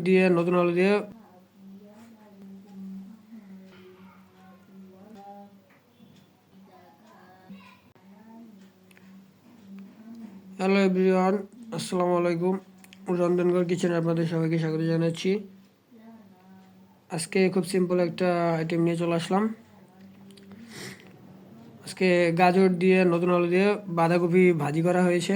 দিয়ে নতুন আলু দিয়ে হ্যালো এভরিওয়ান, আসসালামু আলাইকুম। রন্ধনঘর কিচেনে আপনাদের সবাইকে স্বাগত জানাচ্ছি। আজকে খুব সিম্পল একটা আইটেম নিয়ে চলে আসলাম। আজকে গাজর দিয়ে নতুন আলু দিয়ে বাঁধাকপি ভাজি করা হয়েছে।